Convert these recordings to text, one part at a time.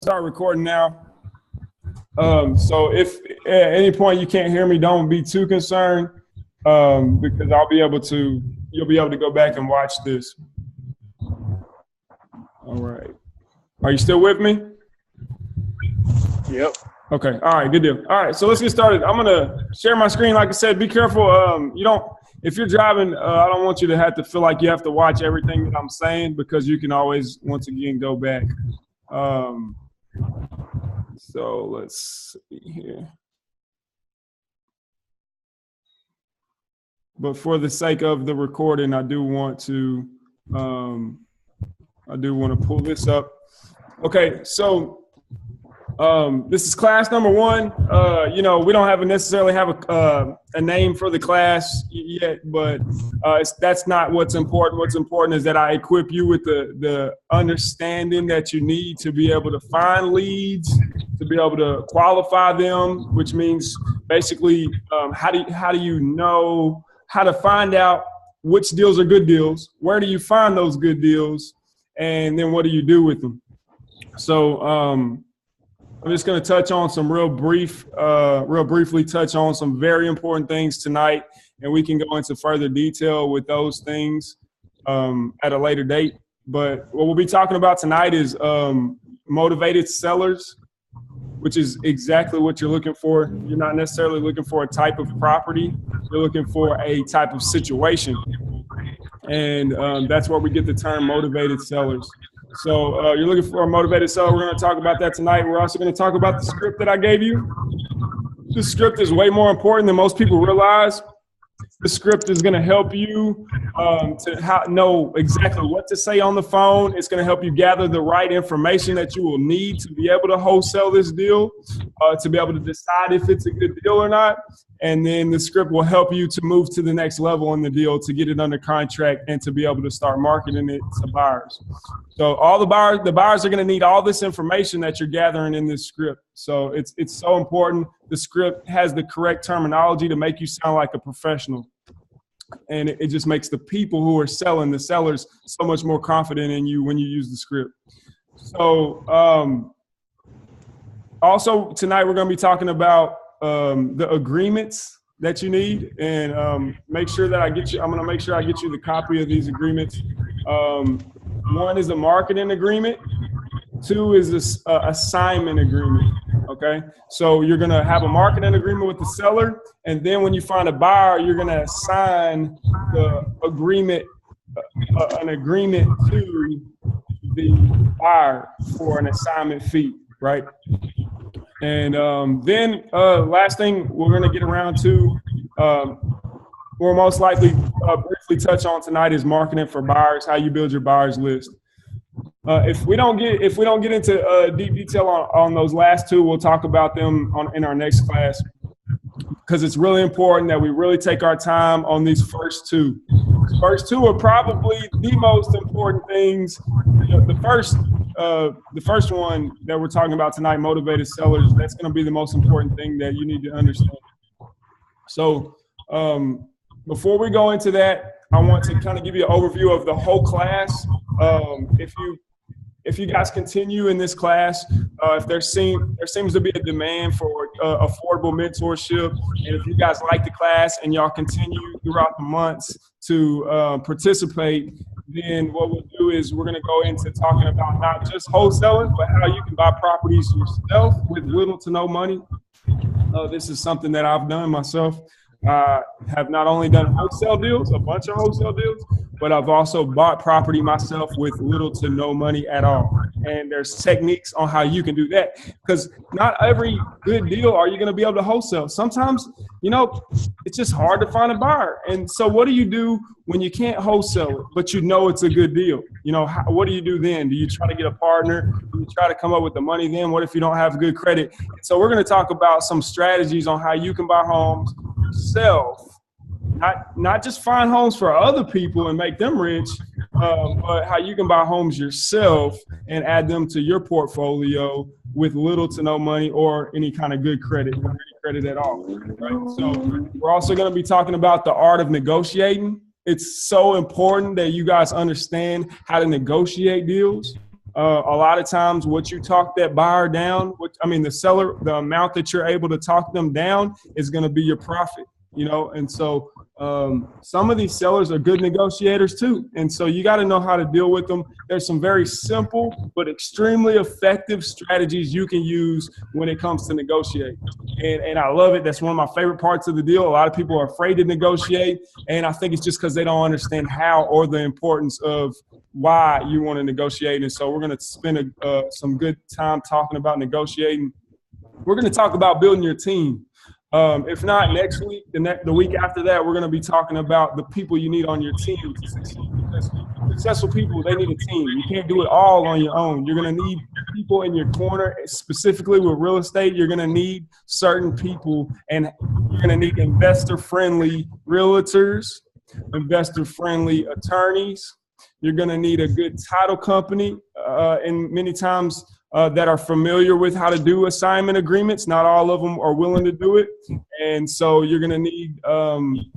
Start recording now. So if at any point you can't hear me, don't be too concerned, because you'll be able to go back and watch this. All right. Are you still with me? Yep. Okay. All right. Good deal. All right. So let's get started. I'm going to share my screen. Like I said, be careful. If you're driving, I don't want you to have to feel like you have to watch everything that I'm saying, because you can always, once again, go back. So let's see here. But for the sake of the recording, I do want to pull this up. Okay, so this is class number 1. We don't necessarily have a name for the class yet, but that's not what's important. What's important is that I equip you with the understanding that you need to be able to find leads, to be able to qualify them, which means basically how do you know how to find out which deals are good deals, where do you find those good deals, and then what do you do with them. So I'm just going to touch on some real briefly touch on some very important things tonight, and we can go into further detail with those things at a later date. But what we'll be talking about tonight is motivated sellers, which is exactly what you're looking for. You're not necessarily looking for a type of property. You're looking for a type of situation. And that's where we get the term motivated sellers. So you're looking for a motivated seller. We're going to talk about that tonight. We're also going to talk about the script that I gave you. The script is way more important than most people realize. The script is going to help you to know exactly what to say on the phone. It's going to help you gather the right information that you will need to be able to wholesale this deal, to be able to decide if it's a good deal or not. And then the script will help you to move to the next level in the deal, to get it under contract and to be able to start marketing it to buyers. So all the buyers are going to need all this information that you're gathering in this script. So it's so important. The script has the correct terminology to make you sound like a professional. And it just makes the people who are selling, the sellers, so much more confident in you when you use the script. So also tonight we're going to be talking about the agreements that you need, and make sure that I'm going to make sure I get you the copy of these agreements. 1 is a marketing agreement. 2 is a assignment agreement. Okay, so you're going to have a marketing agreement with the seller, and then when you find a buyer, you're going to assign the agreement, an agreement to the buyer for an assignment fee, right? And then last thing we're going to get around to, we'll most likely briefly touch on tonight, is marketing for buyers, how you build your buyers list. If we don't get into deep detail on those last 2, we'll talk about them in our next class, because it's really important that we really take our time on these first 2. The first 2 are probably the most important things. The first one that we're talking about tonight, motivated sellers, that's going to be the most important thing that you need to understand. So before we go into that, I want to kind of give you an overview of the whole class. If you guys continue in this class, if there seems to be a demand for affordable mentorship, and if you guys like the class and y'all continue throughout the months to participate, then what we'll do is we're going to go into talking about not just wholesaling, but how you can buy properties yourself with little to no money. This is something that I've done myself. I have not only done wholesale deals, a bunch of wholesale deals, but I've also bought property myself with little to no money at all. And there's techniques on how you can do that, because not every good deal are you going to be able to wholesale. Sometimes, it's just hard to find a buyer. And so what do you do when you can't wholesale it, but it's a good deal? What do you do then? Do you try to get a partner? Do you try to come up with the money then? What if you don't have good credit? So we're going to talk about some strategies on how you can buy homes yourself. Not just find homes for other people and make them rich, but how you can buy homes yourself and add them to your portfolio with little to no money or any kind of good credit, or any credit at all. Right? So we're also going to be talking about the art of negotiating. It's so important that you guys understand how to negotiate deals. A lot of times what you talk that buyer down, the seller, the amount that you're able to talk them down is going to be your profit, and so some of these sellers are good negotiators too. And so you got to know how to deal with them. There's some very simple but extremely effective strategies you can use when it comes to negotiate. And I love it. That's one of my favorite parts of the deal. A lot of people are afraid to negotiate. And I think it's just because they don't understand how or the importance of why you want to negotiate. And so we're going to spend some good time talking about negotiating. We're going to talk about building your team. If not next week, the week after that, we're going to be talking about the people you need on your team to succeed. Because successful people, they need a team. You can't do it all on your own. You're going to need people in your corner, specifically with real estate. You're going to need certain people, and you're going to need investor-friendly realtors, investor-friendly attorneys. You're going to need a good title company, and many times that are familiar with how to do assignment agreements. Not all of them are willing to do it. And so you're going to need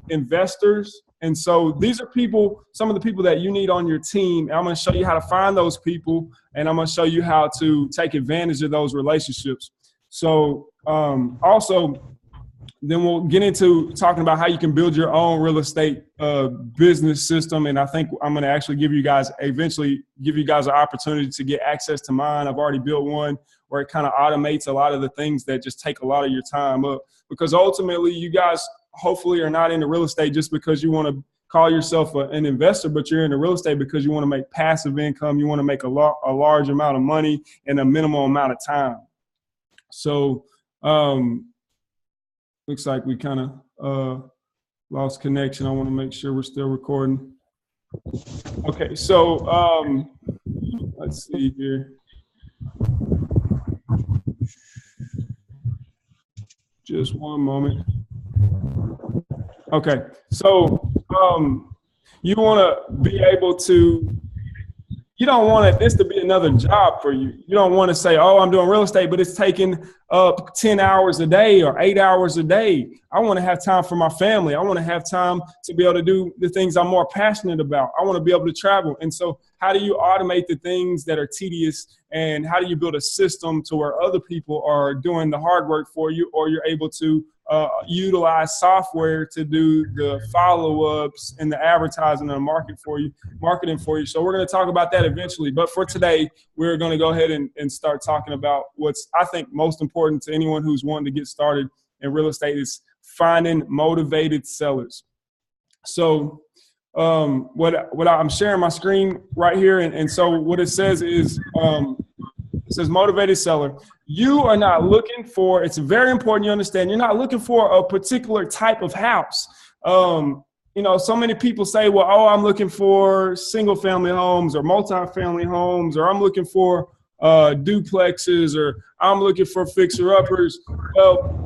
investors. And so these are people, some of the people that you need on your team. And I'm going to show you how to find those people, and I'm going to show you how to take advantage of those relationships. So also, then we'll get into talking about how you can build your own real estate business system. And I think I'm going to actually eventually give you guys an opportunity to get access to mine. I've already built one where it kind of automates a lot of the things that just take a lot of your time up. Because ultimately, you guys hopefully are not into real estate just because you want to call yourself an investor, but you're into real estate because you want to make passive income. You want to make a large amount of money in a minimal amount of time. So, looks like we kind of lost connection. I want to make sure we're still recording. Okay, so let's see here. Just one moment. Okay, so you want to be able to, you don't want this to be another job for you. You don't want to say, oh, I'm doing real estate, but it's taking up 10 hours a day or 8 hours a day. I want to have time for my family. I want to have time to be able to do the things I'm more passionate about. I want to be able to travel. And so how do you automate the things that are tedious, and how do you build a system to where other people are doing the hard work for you, or you're able to utilize software to do the follow-ups and the advertising and the marketing for you. So we're going to talk about that eventually. But for today, we're going to go ahead and start talking about what's, I think, most important to anyone who's wanting to get started in real estate is finding motivated sellers. So what I'm sharing my screen right here. And so what it says is, it says motivated seller. You are not looking for, it's very important you understand, you're not looking for a particular type of house. So many people say, well, oh, I'm looking for single family homes or multi-family homes, or I'm looking for duplexes, or I'm looking for fixer-uppers. Well,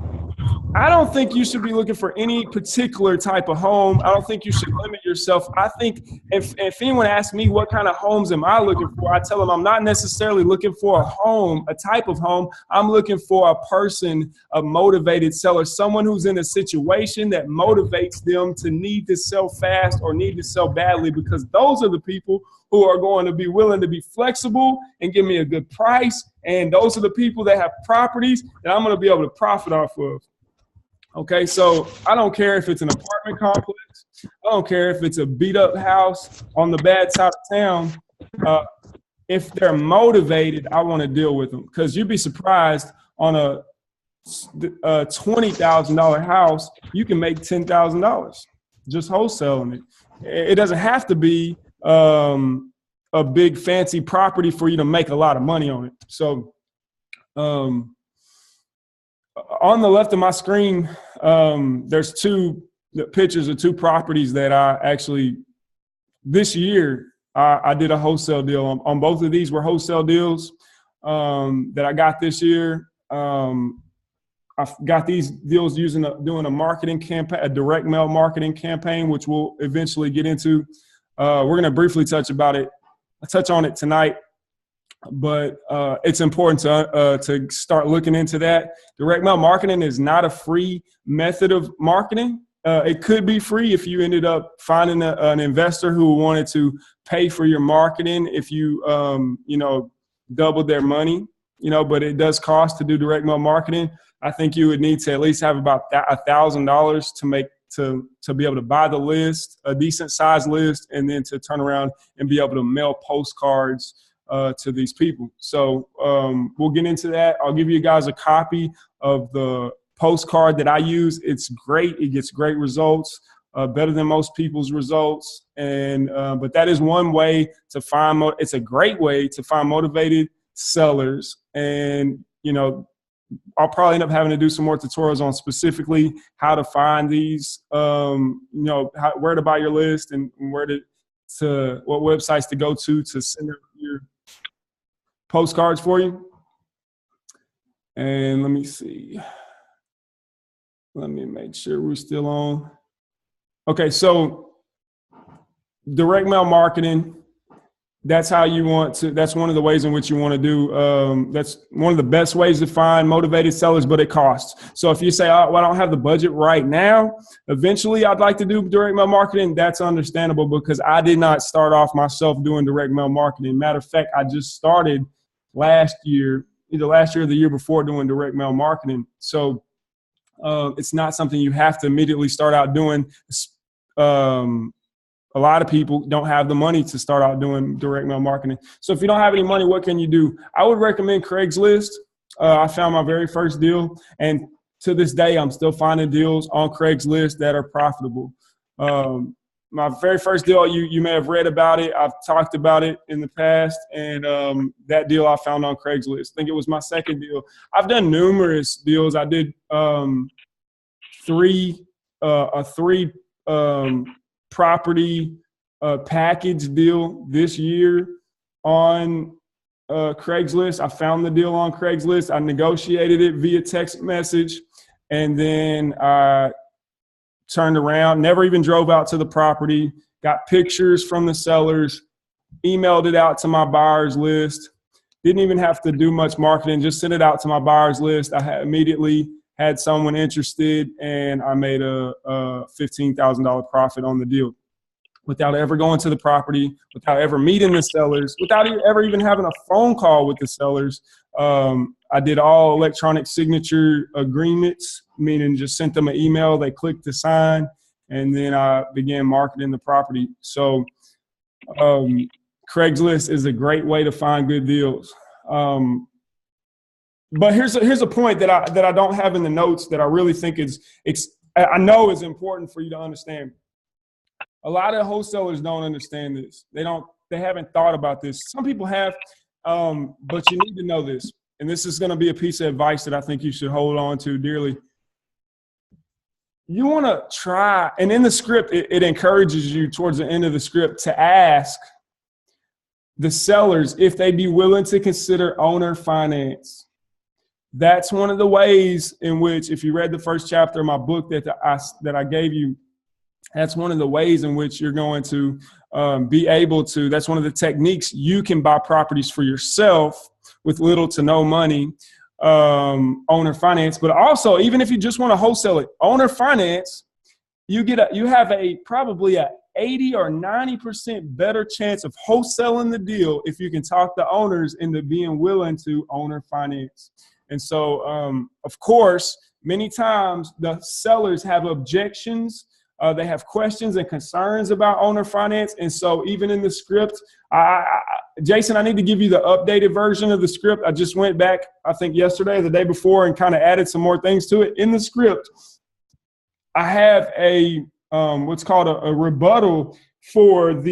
I don't think you should be looking for any particular type of home. I don't think you should limit yourself. I think if anyone asks me what kind of homes am I looking for, I tell them I'm not necessarily looking for a home, a type of home. I'm looking for a person, a motivated seller, someone who's in a situation that motivates them to need to sell fast or need to sell badly, because those are the people who are going to be willing to be flexible and give me a good price. And those are the people that have properties that I'm going to be able to profit off of. Okay, so I don't care if it's an apartment complex. I don't care if it's a beat up house on the bad side of town. If they're motivated, I want to deal with them, because you'd be surprised on a $20,000 house, you can make $10,000 just wholesaling it. It doesn't have to be a big fancy property for you to make a lot of money on it. So, on the left of my screen, there's two pictures of two properties that I actually, this year, I did a wholesale deal on. On both of these were wholesale deals that I got this year. I got these deals doing a marketing campaign, a direct mail marketing campaign, which we'll eventually get into. We're going to briefly touch on it tonight. But it's important to start looking into that. Direct mail marketing is not a free method of marketing. It could be free if you ended up finding an investor who wanted to pay for your marketing. If you, doubled their money, but it does cost to do direct mail marketing. I think you would need to at least have about $1,000 to be able to buy the list, a decent size list, and then to turn around and be able to mail postcards to these people. So we'll get into that. I'll give you guys a copy of the postcard that I use. It's great. It gets great results, better than most people's results. And but that is one way to find. It's a great way to find motivated sellers. And I'll probably end up having to do some more tutorials on specifically how to find these. Where to buy your list and where to what websites to go to send your postcards for you. And let me see. Let me make sure we're still on. Okay, so direct mail marketing, that's how you want to, that's one of the ways in which you want to do, that's one of the best ways to find motivated sellers, but it costs. So if you say, oh, well, I don't have the budget right now, eventually I'd like to do direct mail marketing, that's understandable because I did not start off myself doing direct mail marketing. Matter of fact, I just started last year, either last year or the year before, doing direct mail marketing. So it's not something you have to immediately start out doing. A lot of people don't have the money to start out doing direct mail marketing. So if you don't have any money, what can you do? I would recommend Craigslist. I found my very first deal, and to this day, I'm still finding deals on Craigslist that are profitable. My very first deal, you may have read about it. I've talked about it in the past, and that deal I found on Craigslist. I think it was my second deal. I've done numerous deals. I did three property package deal this year on Craigslist. I found the deal on Craigslist. I negotiated it via text message, and then I turned around, never even drove out to the property, got pictures from the sellers, emailed it out to my buyers list, didn't even have to do much marketing, just sent it out to my buyers list. I immediately had someone interested, and I made a $15,000 profit on the deal without ever going to the property, without ever meeting the sellers, without ever even having a phone call with the sellers. I did all electronic signature agreements, meaning just sent them an email, they clicked to sign, and then I began marketing the property. So Craigslist is a great way to find good deals. But here's a point that I don't have in the notes that I really think I know is important for you to understand. A lot of wholesalers don't understand this. They haven't thought about this. Some people have, but you need to know this. And this is going to be a piece of advice that I think you should hold on to dearly. You want to try, and in the script, it encourages you towards the end of the script to ask the sellers if they'd be willing to consider owner finance. That's one of the ways in which, if you read the first chapter of my book that I gave you, that's one of the ways in which you're going to be able to, that's one of the techniques you can buy properties for yourself with little to no money, owner finance. But also, even if you just want to wholesale it, owner finance, you have probably a 80 or 90% better chance of wholesaling the deal if you can talk the owners into being willing to owner finance. And so, of course, many times the sellers have objections. They have questions and concerns about owner finance. And so even in the script, Jason, I need to give you the updated version of the script. I just went back, I think yesterday or the day before, and kind of added some more things to it. In the script, I have what's called a rebuttal for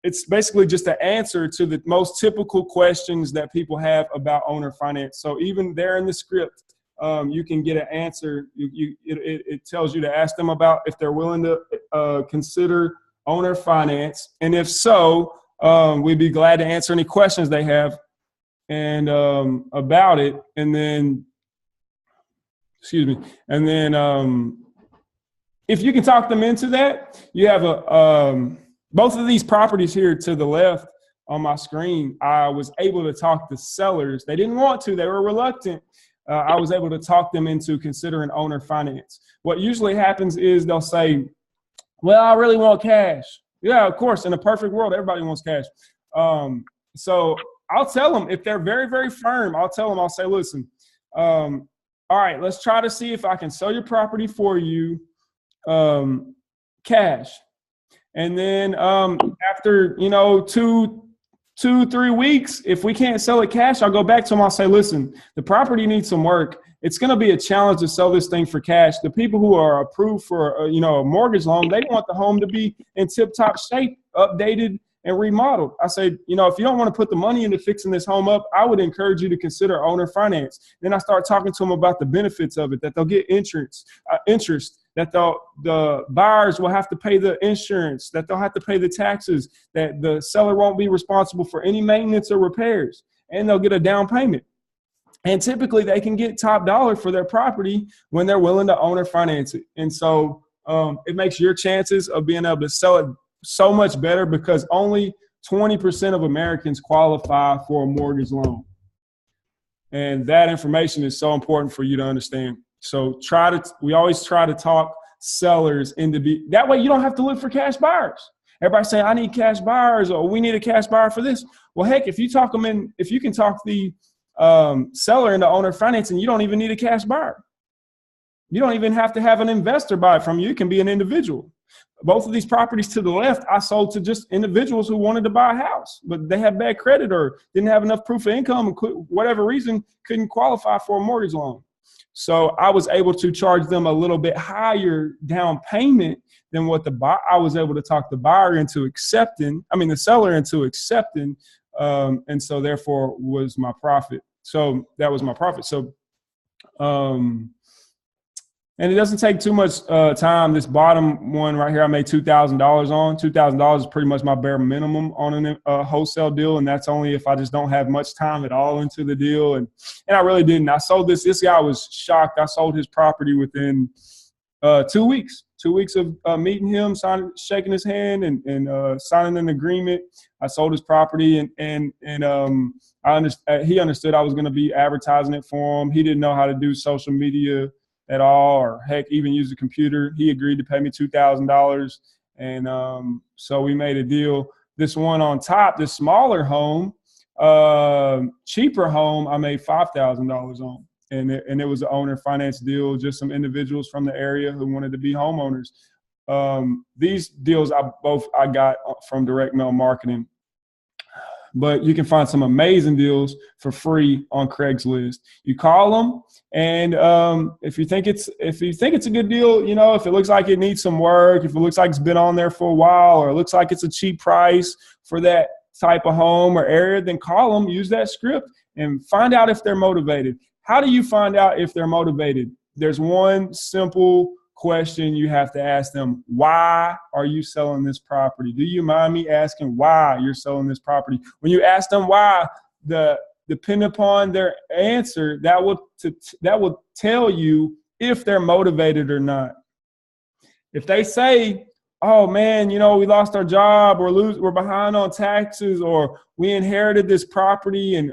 it's basically just an answer to the most typical questions that people have about owner finance. So even there in the script, you can get an answer. It tells you to ask them about if they're willing to consider owner finance. And if so, we'd be glad to answer any questions they have and about it. And then, if you can talk them into that, you have both of these properties here to the left on my screen. I was able to talk the sellers. They didn't want to. They were reluctant. I was able to talk them into considering owner finance. What usually happens is they'll say, well, I really want cash. Yeah, of course. In a perfect world, everybody wants cash. So I'll tell them if they're very, very firm. I'll tell them, I'll say, listen, all right, let's try to see if I can sell your property for you cash. And then after, 2-3 weeks, if we can't sell it cash, I'll go back to them. I'll say, listen, the property needs some work. It's going to be a challenge to sell this thing for cash. The people who are approved for, a mortgage loan, they want the home to be in tip-top shape, updated, and remodeled. I say, if you don't want to put the money into fixing this home up, I would encourage you to consider owner finance. Then I start talking to them about the benefits of it, that they'll get interest, that the buyers will have to pay the insurance, that they'll have to pay the taxes, that the seller won't be responsible for any maintenance or repairs, and they'll get a down payment. And typically they can get top dollar for their property when they're willing to owner finance it. And so it makes your chances of being able to sell it so much better, because only 20% of Americans qualify for a mortgage loan. And that information is so important for you to understand. So we always try to talk sellers into that way you don't have to look for cash buyers. Everybody say, I need cash buyers, or we need a cash buyer for this. Well, heck, if you can talk the seller into owner financing, you don't even need a cash buyer. You don't even have to have an investor buy it from you. It can be an individual. Both of these properties to the left, I sold to just individuals who wanted to buy a house, but they had bad credit or didn't have enough proof of income, and whatever reason couldn't qualify for a mortgage loan. So I was able to charge them a little bit higher down payment than what I was able to talk the seller into accepting, and so therefore was my profit. So that was my profit. So, and it doesn't take too much time. This bottom one right here, I made $2,000 on. $2,000 is pretty much my bare minimum on a wholesale deal, and that's only if I just don't have much time at all into the deal. And I really didn't. I sold this. This guy was shocked. I sold his property within 2 weeks. 2 weeks of meeting him, shaking his hand, and signing an agreement. I sold his property, and he understood I was going to be advertising it for him. He didn't know how to do social media at all, or heck, even use a computer. He agreed to pay me $2,000. And so we made a deal. This one on top, this smaller home, cheaper home, I made $5,000 on. And it was an owner finance deal, just some individuals from the area who wanted to be homeowners. These deals I got from direct mail marketing. But you can find some amazing deals for free on Craigslist. You call them, and if you think it's a good deal, if it looks like it needs some work, if it looks like it's been on there for a while, or it looks like it's a cheap price for that type of home or area, then call them, use that script, and find out if they're motivated. How do you find out if they're motivated? There's one simple question you have to ask them. Why are you selling this property? Do you mind me asking why you're selling this property? When you ask them why, depending upon their answer, that will tell you if they're motivated or not. If they say, oh man, we lost our job, we're behind on taxes, or we inherited this property and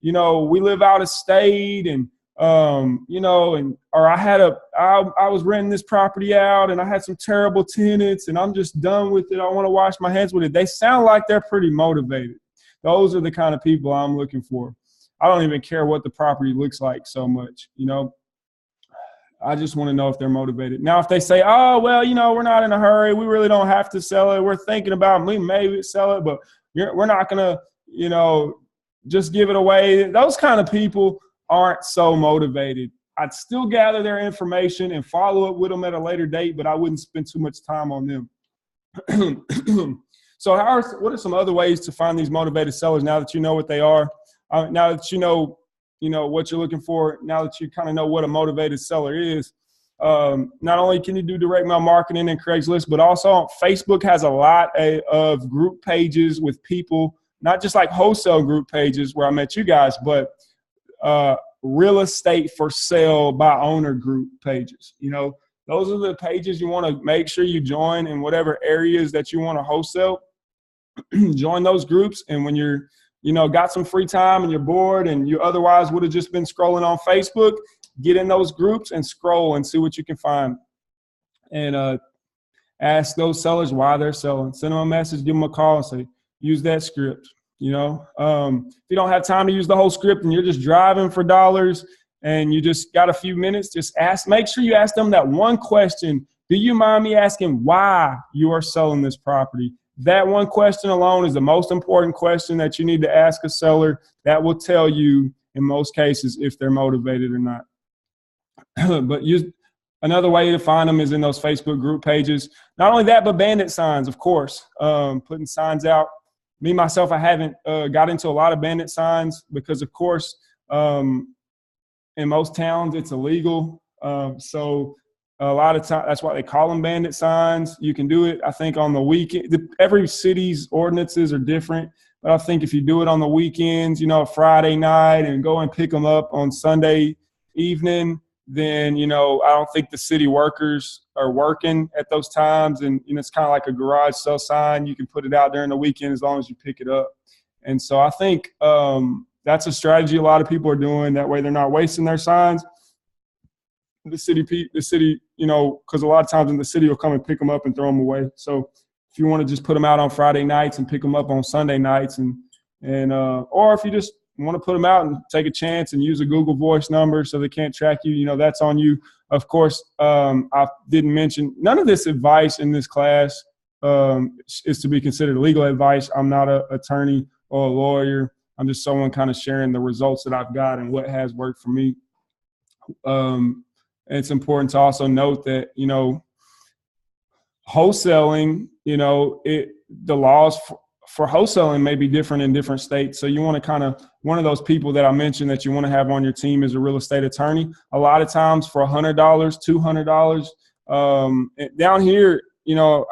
we live out of state, and or I was renting this property out and I had some terrible tenants and I'm just done with it. I want to wash my hands with it. They sound like they're pretty motivated. Those are the kind of people I'm looking for. I don't even care what the property looks like so much, I just want to know if they're motivated. Now, if they say, oh, well, we're not in a hurry. We really don't have to sell it. We're thinking about maybe sell it, but we're not going to, just give it away. Those kind of people aren't so motivated. I'd still gather their information and follow up with them at a later date, but I wouldn't spend too much time on them. So what are some other ways to find these motivated sellers now that you know what they are? Now that you know what you're looking for, now that you kind of know what a motivated seller is, not only can you do direct mail marketing and Craigslist, but also Facebook has a lot of group pages with people, not just like wholesale group pages where I met you guys, but real estate for sale by owner group pages. Those are the pages you want to make sure you join in whatever areas that you want to wholesale. Join those groups, and when you're got some free time and you're bored and you otherwise would have just been scrolling on Facebook, get in those groups and scroll and see what you can find. And ask those sellers why they're selling. Send them a message, give them a call, and say, use that script. If you don't have time to use the whole script and you're just driving for dollars and you just got a few minutes, just make sure you ask them that one question. Do you mind me asking why you are selling this property? That one question alone is the most important question that you need to ask a seller. That will tell you in most cases if they're motivated or not. But another way to find them is in those Facebook group pages. Not only that, but bandit signs, of course, putting signs out. Me, myself, I haven't got into a lot of bandit signs because, of course, in most towns it's illegal. So a lot of times, that's why they call them bandit signs. You can do it, I think, on the weekend. Every city's ordinances are different. But I think if you do it on the weekends, Friday night and go and pick them up on Sunday evening, then, I don't think the city workers are working at those times. And, it's kind of like a garage sale sign. You can put it out during the weekend as long as you pick it up. And so I think that's a strategy a lot of people are doing. That way they're not wasting their signs. The city, because a lot of times in the city will come and pick them up and throw them away. So if you want to just put them out on Friday nights and pick them up on Sunday nights or if you just want to put them out and take a chance and use a Google Voice number so they can't track you, that's on you. Of course, I didn't mention none of this advice in this class is to be considered legal advice. I'm not an attorney or a lawyer. I'm just someone kind of sharing the results that I've got and what has worked for me. It's important to also note that, wholesaling, the laws for wholesaling may be different in different states. So you want to one of those people that I mentioned that you want to have on your team is a real estate attorney. A lot of times for $100, $200. Down here,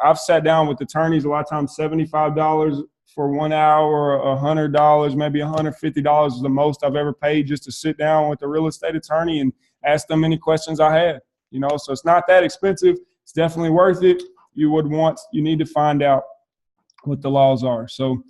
I've sat down with attorneys a lot of times $75 for 1 hour, $100, maybe $150 is the most I've ever paid just to sit down with a real estate attorney and ask them any questions I had. So it's not that expensive. It's definitely worth it. You need to find out what the laws are. So,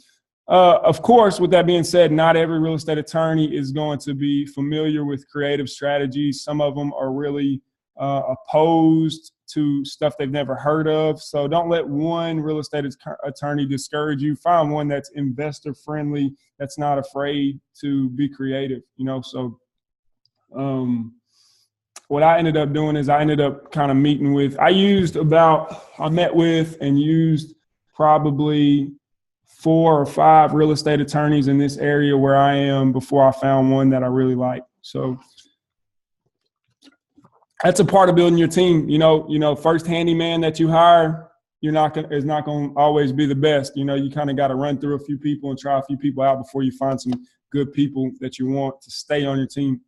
of course, with that being said, not every real estate attorney is going to be familiar with creative strategies. Some of them are really opposed to stuff they've never heard of. So don't let one real estate attorney discourage you. Find one that's investor friendly, that's not afraid to be creative, So what I ended up doing is I ended up kind of meeting with, I met with and used probably 4 or 5 real estate attorneys in this area where I am before I found one that I really like. So that's a part of building your team. First handyman that you hire, is not going to always be the best. You kind of got to run through a few people and try a few people out before you find some good people that you want to stay on your team.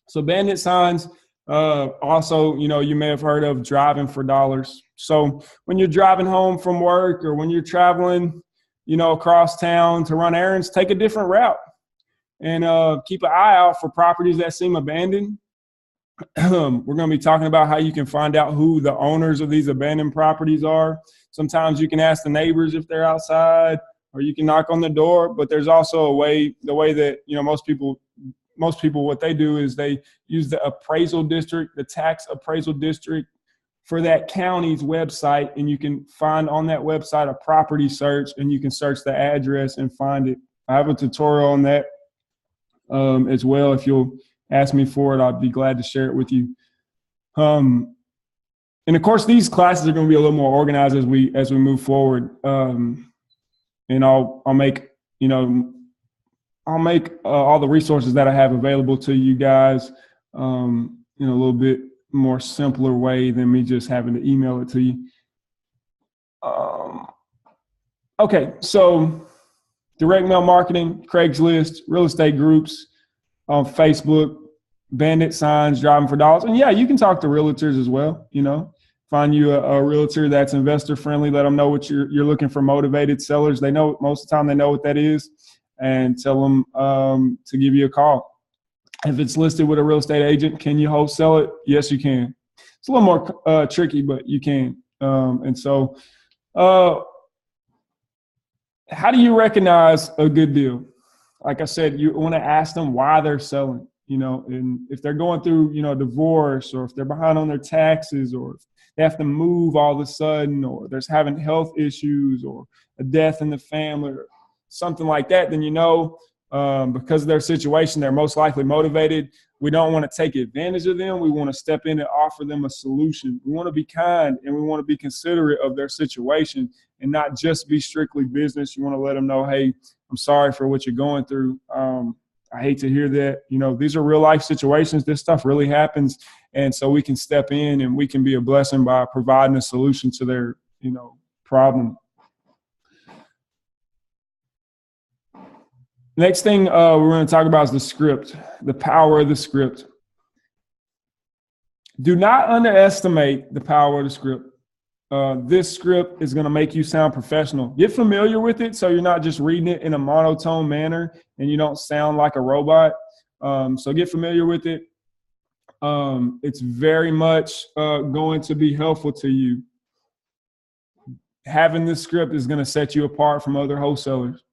So bandit signs. Also, you may have heard of driving for dollars. So when you're driving home from work or when you're traveling, across town to run errands, take a different route and keep an eye out for properties that seem abandoned. We're going to be talking about how you can find out who the owners of these abandoned properties are. Sometimes you can ask the neighbors if they're outside or you can knock on the door, but there's also the way that, most people, what they do is they use the appraisal district, the tax appraisal district for that county's website. And you can find on that website a property search and you can search the address and find it. I have a tutorial on that as well. If you'll ask me for it, I'd be glad to share it with you. And of course, these classes are going to be a little more organized as we move forward. And I'll make all the resources that I have available to you guys in a little bit more simpler way than me just having to email it to you. Okay, so direct mail marketing, Craigslist, real estate groups on Facebook, bandit signs, driving for dollars. And yeah, you can talk to realtors as well, find you a realtor that's investor friendly, let them know what you're looking for, motivated sellers. They know, most of the time they know what that is. And tell them to give you a call. If it's listed with a real estate agent, can you wholesale it? Yes, you can. It's a little more tricky, but you can. And so how do you recognize a good deal? Like I said, you want to ask them why they're selling, and if they're going through, divorce, or if they're behind on their taxes, or if they have to move all of a sudden, or there's having health issues or a death in the family, or something like that, then because of their situation, they're most likely motivated. We don't want to take advantage of them. We want to step in and offer them a solution. We want to be kind and we want to be considerate of their situation and not just be strictly business. You want to let them know, hey, I'm sorry for what you're going through. I hate to hear that. These are real life situations. This stuff really happens. And so we can step in and we can be a blessing by providing a solution to their, problem. Next thing we're going to talk about is the script, the power of the script. Do not underestimate the power of the script. This script is going to make you sound professional. Get familiar with it so you're not just reading it in a monotone manner and you don't sound like a robot. So get familiar with it. It's very much going to be helpful to you. Having this script is going to set you apart from other wholesalers.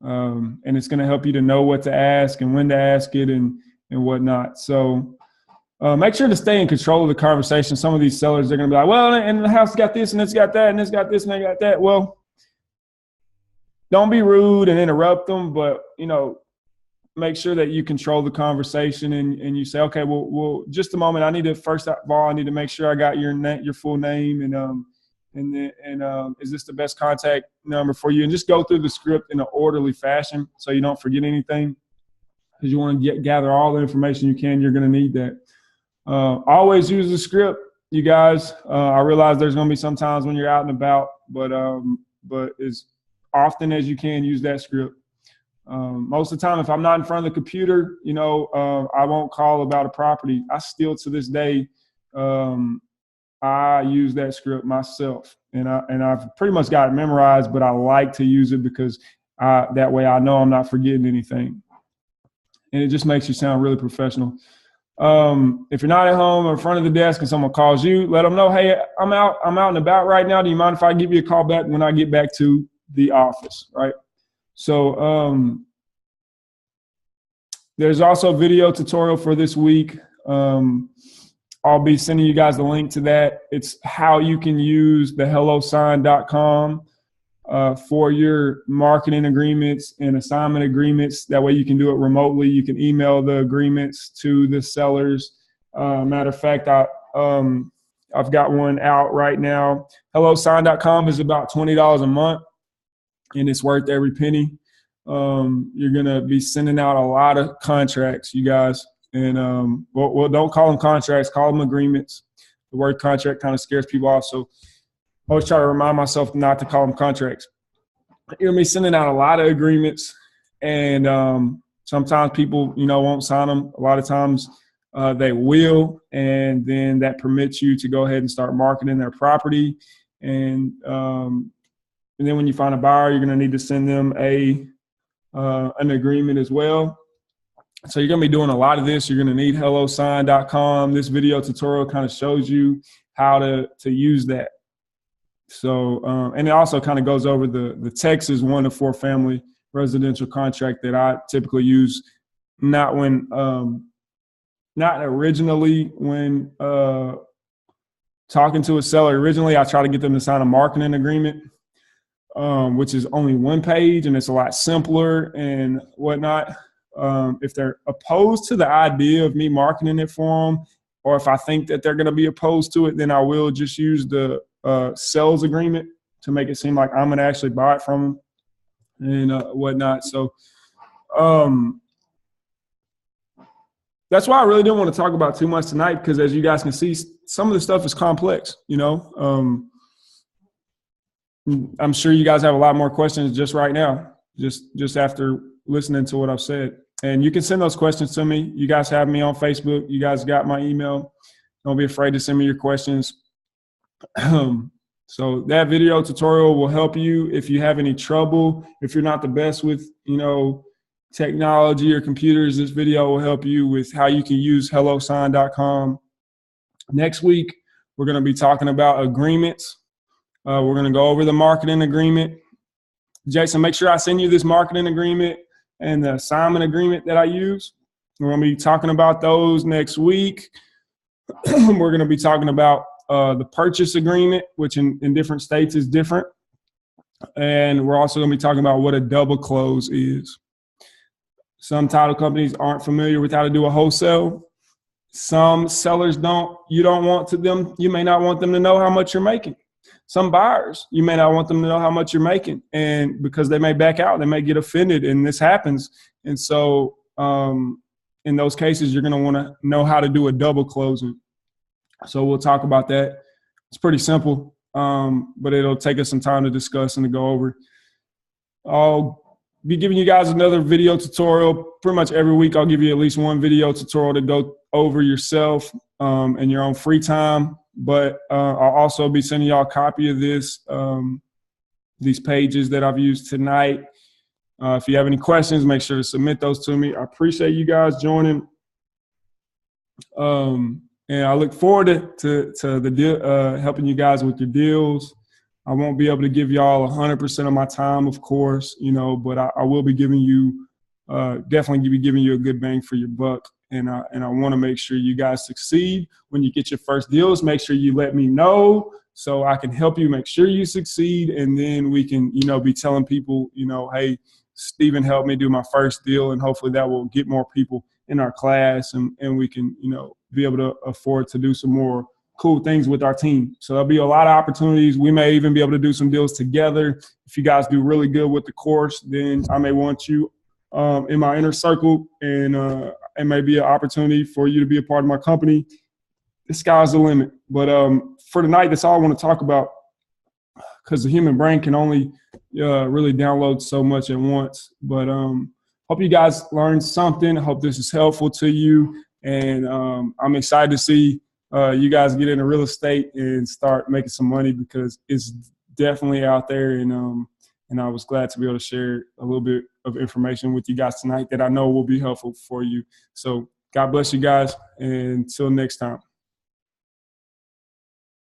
And it's going to help you to know what to ask and when to ask it and whatnot. So make sure to stay in control of the conversation. Some of these sellers, they're going to be like, well, and the house got this and it's got that and it's got this and they got that. Well, don't be rude and interrupt them, but, make sure that you control the conversation and you say, okay, well, just a moment. I need to, first of all, I need to make sure I got your full name and is this the best contact number for you? And just go through the script in an orderly fashion so you don't forget anything, because you want to gather all the information you can. You're going to need that. Always use the script, you guys. I realize there's going to be some times when you're out and about, but as often as you can, use that script. Most of the time, if I'm not in front of the computer, I won't call about a property. I still, to this day, I use that script myself, and I've pretty much got it memorized, but I like to use it because that way I know I'm not forgetting anything. And it just makes you sound really professional. If you're not at home or in front of the desk and someone calls you, let them know, hey, I'm out and about right now. Do you mind if I give you a call back when I get back to the office, right? So there's also a video tutorial for this week. I'll be sending you guys the link to that. It's how you can use the hellosign.com for your marketing agreements and assignment agreements. That way you can do it remotely. You can email the agreements to the sellers. Matter of fact, I've got one out right now. Hellosign.com is about $20 a month, and it's worth every penny. You're going to be sending out a lot of contracts, you guys. And, well, don't call them contracts, call them agreements. The word contract kind of scares people off. So I always try to remind myself not to call them contracts. You're going to be sending out a lot of agreements, and sometimes people, won't sign them. A lot of times they will, and then that permits you to go ahead and start marketing their property. And then when you find a buyer, you're going to need to send them an agreement as well. So you're going to be doing a lot of this. You're going to need hellosign.com. This video tutorial kind of shows you how to use that. So, and it also kind of goes over the Texas 1 to 4 family residential contract that I typically use. Not originally when talking to a seller. Originally, I try to get them to sign a marketing agreement, which is only one page, and it's a lot simpler and whatnot. If they're opposed to the idea of me marketing it for them, or if I think that they're going to be opposed to it, then I will just use the sales agreement to make it seem like I'm going to actually buy it from them and whatnot. So that's why I really didn't want to talk about too much tonight, because as you guys can see, some of the stuff is complex, I'm sure you guys have a lot more questions just right now, just after listening to what I've said. And you can send those questions to me. You guys have me on Facebook. You guys got my email. Don't be afraid to send me your questions. So that video tutorial will help you if you have any trouble. If you're not the best with, technology or computers, this video will help you with how you can use hellosign.com. Next week, we're going to be talking about agreements. We're going to go over the marketing agreement. Jason, make sure I send you this marketing agreement and the assignment agreement that I use. We're going to be talking about those next week. We're going to be talking about the purchase agreement, which in different states is different. And we're also going to be talking about what a double close is. Some title companies aren't familiar with how to do a wholesale. Some sellers you may not want them to know how much you're making. Some buyers, you may not want them to know how much you're making, and because they may back out, they may get offended, and this happens. And so in those cases, you're going to want to know how to do a double closing. So we'll talk about that. It's pretty simple, but it'll take us some time to discuss and to go over. I'll be giving you guys another video tutorial. Pretty much every week, I'll give you at least one video tutorial to go over yourself in your own free time. But I'll also be sending y'all a copy of these pages that I've used tonight. If you have any questions, make sure to submit those to me. I appreciate you guys joining. And I look forward to the deal, helping you guys with your deals. I won't be able to give y'all 100% of my time, of course, but I will be giving you, definitely be giving you a good bang for your buck. And I want to make sure you guys succeed. When you get your first deals, make sure you let me know so I can help you make sure you succeed. And then we can, be telling people, hey, Stephen helped me do my first deal. And hopefully that will get more people in our class, and we can, be able to afford to do some more cool things with our team. So there'll be a lot of opportunities. We may even be able to do some deals together. If you guys do really good with the course, then I may want you in my inner circle, and it may be an opportunity for you to be a part of my company. The sky's the limit. But for tonight, that's all I want to talk about, because the human brain can only really download so much at once. But hope you guys learned something. I hope this is helpful to you. And I'm excited to see you guys get into real estate and start making some money, because it's definitely out there. And I was glad to be able to share a little bit of information with you guys tonight that I know will be helpful for you. So God bless you guys, and until next time.